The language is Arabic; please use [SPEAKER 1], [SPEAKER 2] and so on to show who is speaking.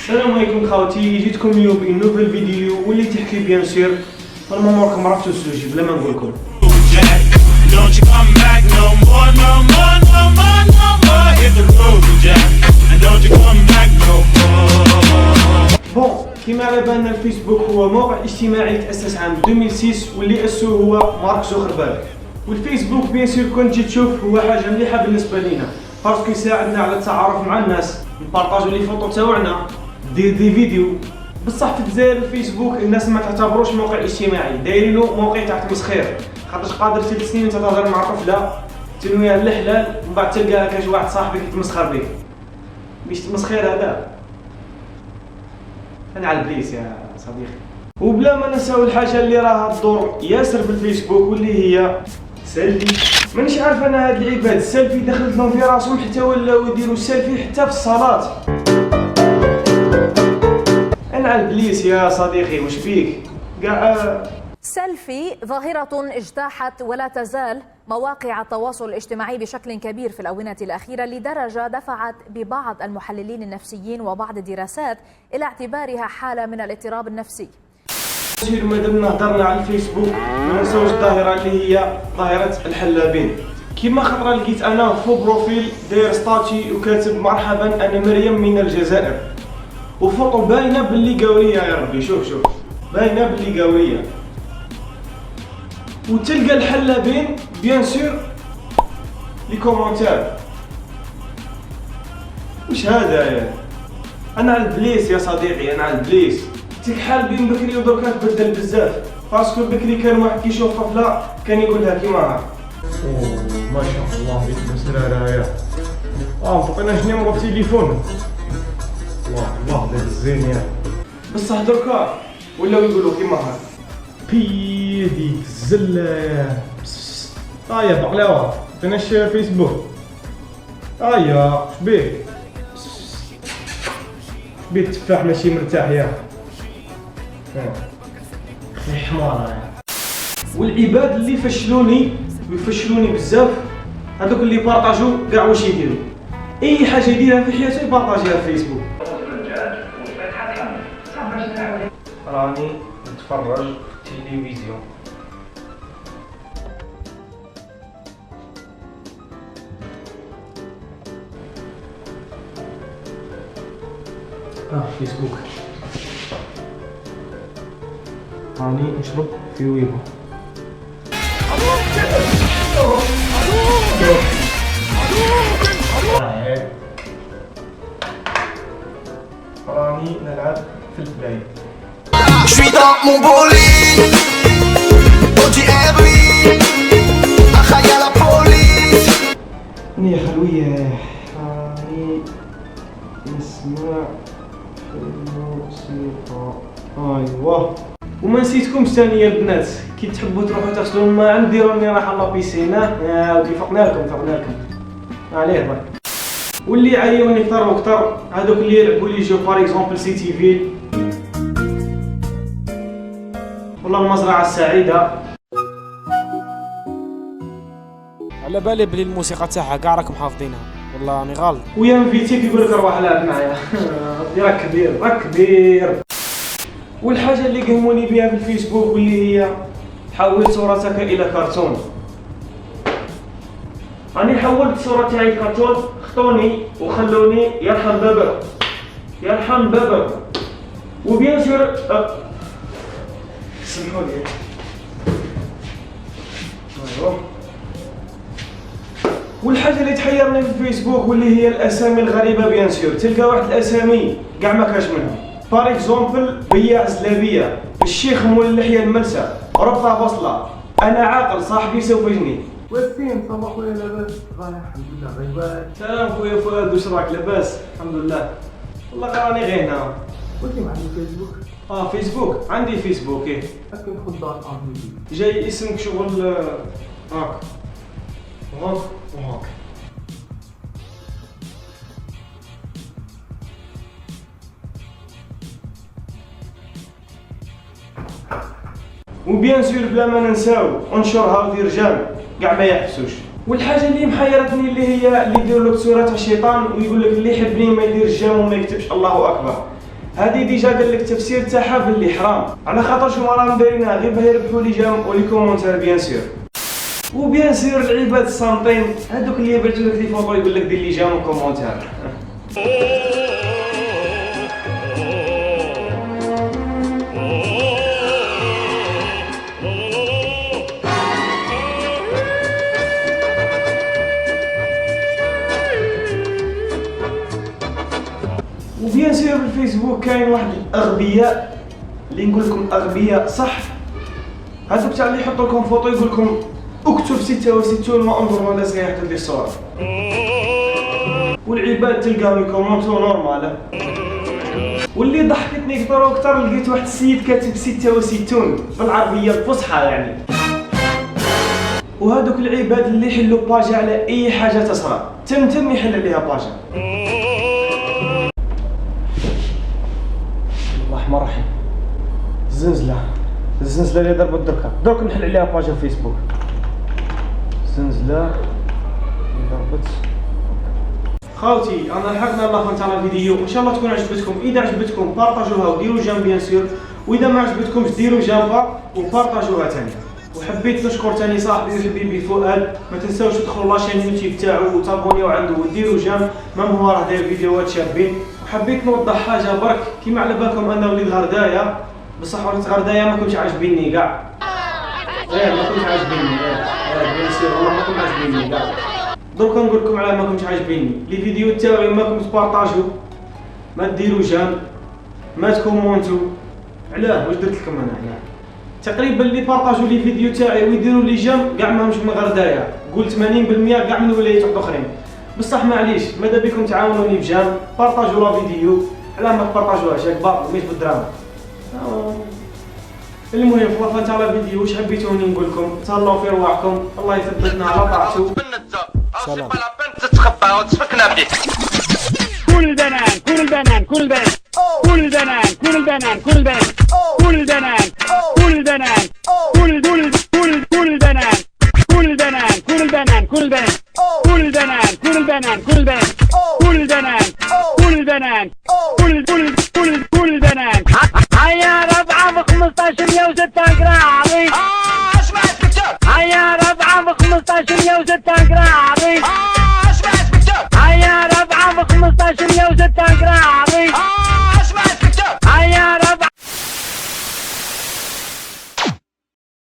[SPEAKER 1] السلام عليكم خوتي، جيتكم اليوم بان نوفيل فيديو واللي تحكي بيان سير فريمون راكم عرفتوا السوجي بلا ما نقول لكم. بون كيما على بالنا الفيسبوك هو موقع اجتماعي تاسس عام 2006 واللي اسسوه هو مارك زوكربيرغ. والفيسبوك بيان سير كون تجي تشوف هو حاجه مليحه بالنسبه لينا باسكو يساعدنا على التعارف مع الناس، نبارطاجيو لي فوتو تاوعنا، دير دي فيديو. بصح في الجزائر الفيسبوك الناس ما تعتبروش موقع اجتماعي، دايرينو موقع تاع تمسخير، خاطرش قادر 6 سنين انت تهضر مع طفله تنويها الحلال ومن بعد تلقى كاش واحد صاحبك يتمسخر بك. مش تمسخير هذا، انا على البليس يا صديقي. وبلا ما ننساو الحاجه اللي راها تدور ياسر في الفيسبوك واللي هي سيلفي. مانيش عارف انا هاد العباد السيلفي دخلت لهم في راسهم حتى ولاو يديروا السيلفي حتى في الصلاه. انا على البليس يا صديقي، وش بيك كاع؟
[SPEAKER 2] سيلفي ظاهرة اجتاحت ولا تزال مواقع التواصل الاجتماعي بشكل كبير في الآونة الأخيرة، لدرجة دفعت ببعض المحللين النفسيين وبعض الدراسات إلى اعتبارها حالة من الاضطراب النفسي.
[SPEAKER 1] ما دمنا هضرنا على الفيسبوك ما ننساوش الظاهرة اللي هي ظاهرة الحلابين. كيما خطرة لقيت أنا فو بروفيل داير ستاتي وكاتب مرحبا أنا مريم من الجزائر، وفوطو باينة باللي قاورية يا ربي، شوف باينة باللي قاورية. وتلقى الحلابين بيان سور لي كومونتير. وش هذا يا؟ انا على البليس يا صديقي، انا على البليس. تكحال بين بكري ودركا تبدل بزاف، باسكو بكري كان واحد كيشوف طفله كان يقول لها كيما هاك ما شاء الله بيت مسراره يا نعطيناش نيمرو التليفون. الله هذا الزين يا بصح دركا ولاو يقولوا كيما هاك بيدي الزله. يا بقلاوه فيناش فيسبوك؟ ايا شبيك؟ بيت التفاح ماشي مرتاح يا اخي حمار. والعباد اللي فشلوني ويفشلوني بزاف هذوك اللي بارطاجو كاع واش يديروا، اي حاجه يديرها في حياته يبارطاجيها في فيسبوك. راني نتفرج في التلفزيون. فيسبوك. راني نشرب في ويبو. راني نلعب في البلاي.
[SPEAKER 3] Je suis dans mon bolide, Audi R8, أخايا la police.
[SPEAKER 1] نية خلوية، راني نسمع الموسيقى. ايوا وما نسيتكمش ثاني يا البنات، كي تحبوا تروحوا تغسلوا الماء نديروا لي راح الله بيسينا. ودي فقنا لكم عليه برك. واللي عيوني كثر وكثر هذوك اللي يلعبوا لي جو باغ اكزومبل سيتي فيل والله المزرعه السعيده.
[SPEAKER 4] على بالي بلي الموسيقى تاعها كاع راكم حافظينها، والله راني غلط.
[SPEAKER 1] ويا مفيتيك يقول لك روح العب معايا. راك كبير. والحاجه اللي قهموني بها في الفيسبوك واللي هي حول صورتك الى كرتون. راني حولت صورة تاعي كرتون، خطوني وخلوني يرحم بابا. وبيان سور سمحوا لي. والحاجه اللي تحيرني في الفيسبوك واللي هي الاسامي الغريبه. بيان سور تلقى واحد الاسامي كاع ما كاش منهم، باغ اكزومبل بياع زلابيه، الشيخ مول اللحيه الملسى، ربطه بصله، انا عاقل صاحبي سوف يجني.
[SPEAKER 5] وين صباح خويا لاباس؟ الحمد لله غيبان.
[SPEAKER 1] سلام خويا فؤاد، واش راك لاباس؟ الحمد لله. والله راني غير هنا.
[SPEAKER 5] قلت ما عندي فيسبوك؟
[SPEAKER 1] فيسبوك عندي فيسبوك. ايه
[SPEAKER 5] اكن خدام عندي
[SPEAKER 1] جاي اسمك شغل هاك وهاك. وبيان سور بلا ما ننساو انشرها ودير جام كاع ما يحبسوش. والحاجه اللي محيرتني اللي هي اللي يديروا لك صوره تاع الشيطان ويقول لك اللي يحبني ما يديرش جام وما يكتبش الله اكبر. هذه ديجا قال لك التفسير تاعها باللي حرام، على خاطر شو راهم دايرينها غير باه يربحوا لي جام ولي كومونتير بيان سور. وبيان سور العباد الصامتين هذوك اللي يبعثوا لك لي فوطو يقول لك دير لي جام وكومونتير. وبيان سور بالفيسبوك كاين واحد الاغبياء اللي نقول لكم اغبياء صح، هذوك تاع اللي يحطوا لكم فوطو يقول لكم اكتب 66 وانظر ماذا سيحدث للصور، والعباد تلقاهم يكومونتو نورمال. واللي ضحكتني اكثر واكثر لقيت واحد السيد كاتب 66 بالعربيه الفصحى يعني. وهذوك العباد اللي يحلوا باجا على اي حاجه تصرى تم يحل عليها باجا. الله الرحمن الرحيم. الزنزله اللي ضربت درك نحل عليها باجا فيسبوك. الزنزله اللي ضربت. خاوتي انا لحقنا الاخر تاع الفيديو، ان شاء الله تكون عجبتكم. اذا عجبتكم بارطاجوها وديروا جيم بيان سور، واذا ما عجبتكمش ديروا جامبا وبارطاجوها ثاني. وحبيت نشكر ثاني صاحبي وحبيبي فؤاد، ما تنساوش تدخلوا لاشين يوتيوب تاعو وتابونيو عنده وديروا جام، مام هو راه داير فيديوهات شابين. وحبيت نوضح حاجه برك، كيما على بالكم انا وليد غردايه، بصح وليد غردايه ما كنتش عاجبيني كاع. ما كنتش عاجبيني بيان سور والله ما كنت عاجبيني كاع. دروكا نقول لكم على ما كنتش عاجبيني لي فيديو تاعي، ما كنت بارطاجو، ما ديروا جام، ما تكومونتو. علاه واش درت لكم انا؟ تقريبا اللي بارطاجو لي فيديو تاعي ويديروا لي جام كاع ماهمش من غردايه، قول 80% كاع من ولايات اخرين. بصح معليش ماذا بكم تعاونوني بجام، بارطاجو لا فيديو، علاه ما تبارطاجوهاش هاك باطل ماشي بالدراهم. المهم في الوقت تاع الفيديو واش حبيتوني نقول لكم؟ تهلاو في رواحكم، الله يثبتنا على طاعته.
[SPEAKER 4] سلام.
[SPEAKER 3] تتخبى وتفكنا بيه.
[SPEAKER 6] كل البنان كل البنان كل البنان كل البنان كل البنان كل البنان كل البنان كل البنان كل كل كل كل البنان كل البنان كل البنان كل البنان كل البنان كل البنان كل